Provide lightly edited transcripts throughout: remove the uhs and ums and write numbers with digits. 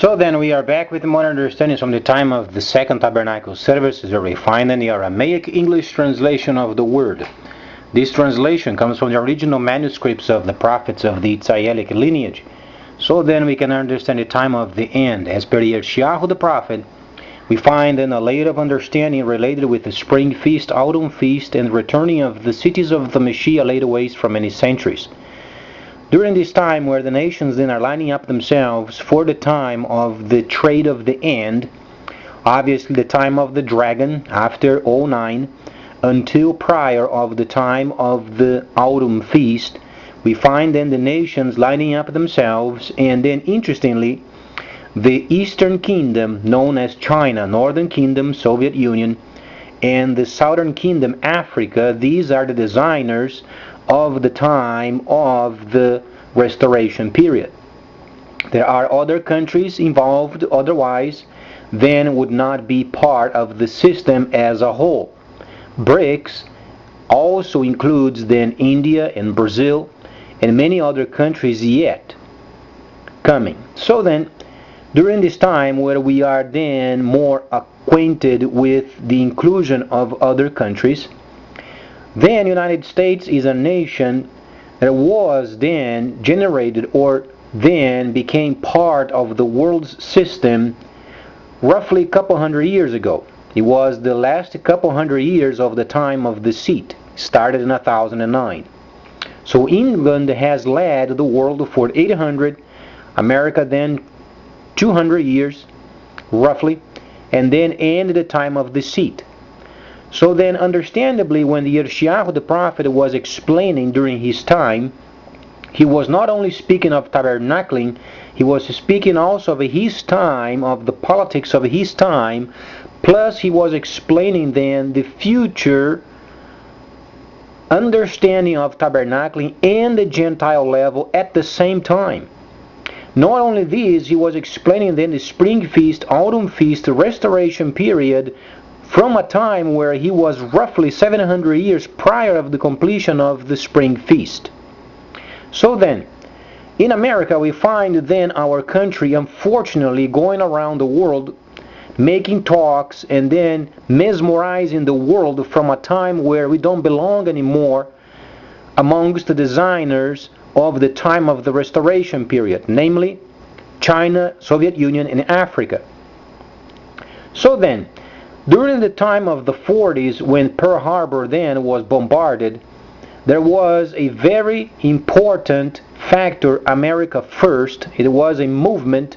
So then we are back with more understanding from the time of the Second Tabernacle service. Is a refined and the Aramaic English translation of the word. This translation comes from the original manuscripts of the prophets of the Israelic lineage. So then we can understand the time of the end. As per Yeshayahu the prophet, we find then a layer of understanding related with the spring feast, autumn feast, and returning of the cities of the Messiah laid waste for many centuries. During this time where the nations then are lining up themselves for the time of the trade of the end, obviously the time of the dragon after 09 until prior of the time of the autumn feast, we find then the nations lining up themselves, and then interestingly the Eastern Kingdom known as China, Northern Kingdom, Soviet Union, and the Southern Kingdom, Africa, these are the designers of the time of the restoration period. There are other countries involved, otherwise then would not be part of the system as a whole. BRICS also includes then India and Brazil and many other countries yet coming. So then, during this time where we are then more acquainted with the inclusion of other countries, then United States is a nation that was then generated or then became part of the world's system roughly a couple hundred years ago. It was the last couple hundred years of the time of the seat, started in 1009. So England has led the world for 800, America then 200 years roughly, and then ended the time of the seat. So then, understandably, when the Yeshayahu the prophet was explaining during his time, he was not only speaking of tabernacling, he was speaking also of his time, of the politics of his time, plus he was explaining then the future understanding of tabernacling and the Gentile level at the same time. Not only this, he was explaining then the spring feast, autumn feast, the restoration period, from a time where he was roughly 700 years prior of the completion of the spring feast. So then, in America we find then our country unfortunately going around the world making talks and then mesmerizing the world from a time where we don't belong anymore amongst the designers of the time of the restoration period, namely China, Soviet Union, and Africa. So then, during the time of the 40s, when Pearl Harbor then was bombarded, there was a very important factor, America First. It was a movement,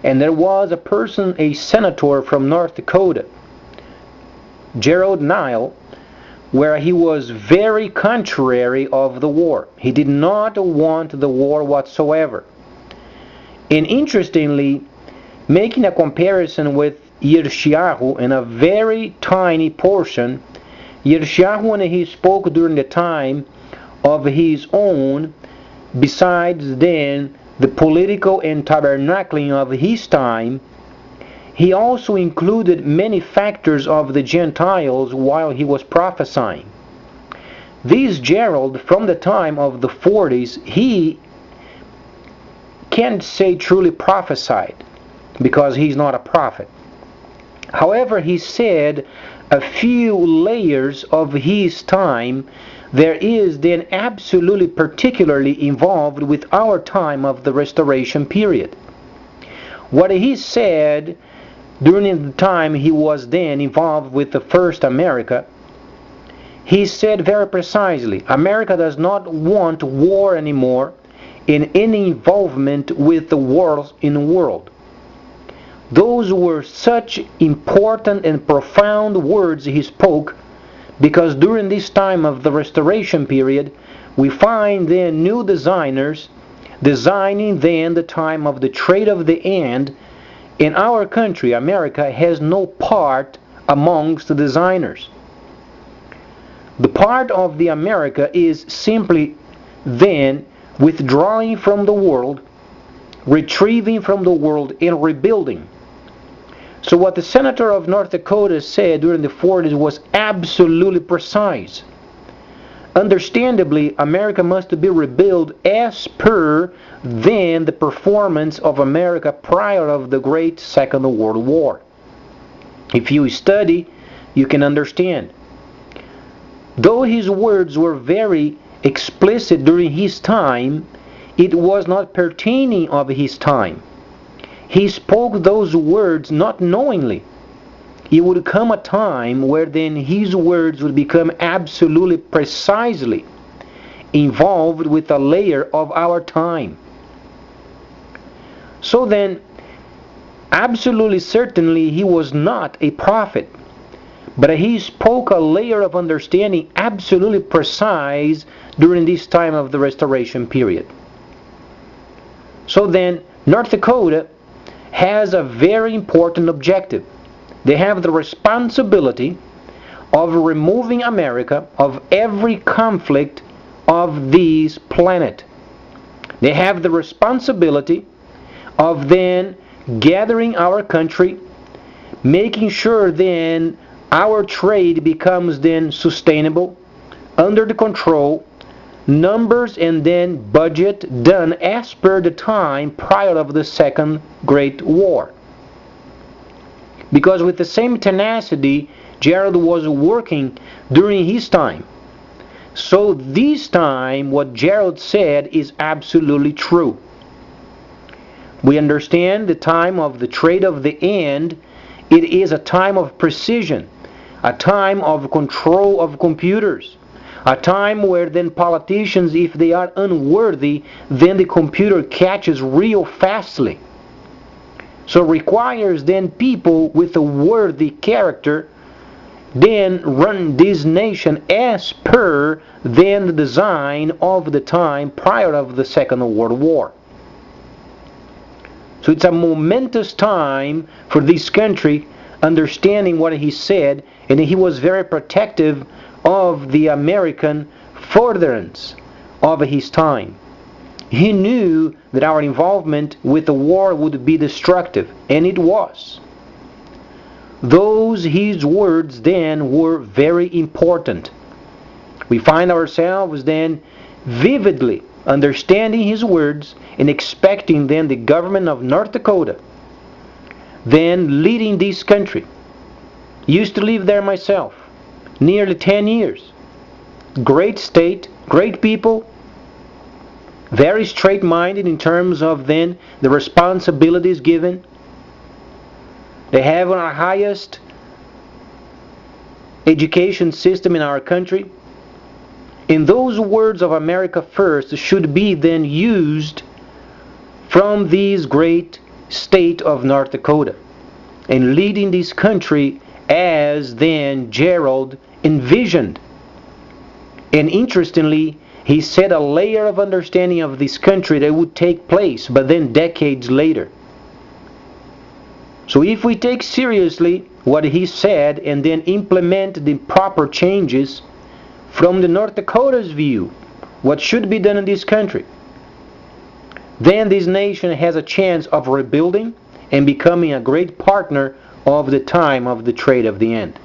and there was a person, a senator from North Dakota, Gerald Nye, where he was very contrary of the war. He did not want the war whatsoever. And interestingly, making a comparison with Yeshayahu in a very tiny portion, Yeshayahu, when he spoke during the time of his own, besides then the political and tabernacling of his time, he also included many factors of the Gentiles while he was prophesying. This Gerald, from the time of the 40s, he can't say truly prophesied, because he's not a prophet. However, he said a few layers of his time there is then absolutely particularly involved with our time of the restoration period. What he said during the time he was then involved with the first America, he said very precisely, America does not want war anymore in any involvement with the wars in the world. Those were such important and profound words he spoke, because during this time of the restoration period, we find then new designers designing then the time of the trade of the end. In our country, America has no part amongst the designers. The part of the America is simply then withdrawing from the world, retrieving from the world, and rebuilding. So what the senator of North Dakota said during the 40s was absolutely precise. Understandably, America must be rebuilt as per then the performance of America prior of the Great Second World War. If you study, you can understand. Though his words were very explicit during his time, it was not pertaining of his time. He spoke those words not knowingly. It would come a time where then his words would become absolutely precisely involved with a layer of our time. So then, absolutely certainly he was not a prophet, but he spoke a layer of understanding absolutely precise during this time of the restoration period. So then, North Dakota has a very important objective. They have the responsibility of removing America of every conflict of this planet. They have the responsibility of then gathering our country, making sure then our trade becomes then sustainable, under the control, numbers and then budget done as per the time prior of the Second Great War. Because with the same tenacity Gerald was working during his time. So this time what Gerald said is absolutely true. We understand the time of the trade of the end. It is a time of precision, a time of control of computers, a time where then politicians, if they are unworthy, then the computer catches real fastly. So requires then people with a worthy character then run this nation as per then the design of the time prior of the Second World War. So it's a momentous time for this country, understanding what he said, and he was very protective of the American furtherance of his time. He knew that our involvement with the war would be destructive, and it was. Those his words then were very important. We find ourselves then vividly understanding his words and expecting then the government of North Dakota then leading this country. Used to live there myself, nearly 10 years. Great state, great people, very straight-minded in terms of then the responsibilities given. They have our highest education system in our country. And those words of America first should be then used from this great state of North Dakota and leading this country as then Gerald envisioned. And interestingly, he said a layer of understanding of this country that would take place, but then decades later. So if we take seriously what he said and then implement the proper changes from the North Dakota's view, what should be done in this country, then this nation has a chance of rebuilding and becoming a great partner of the time of the trade of the end.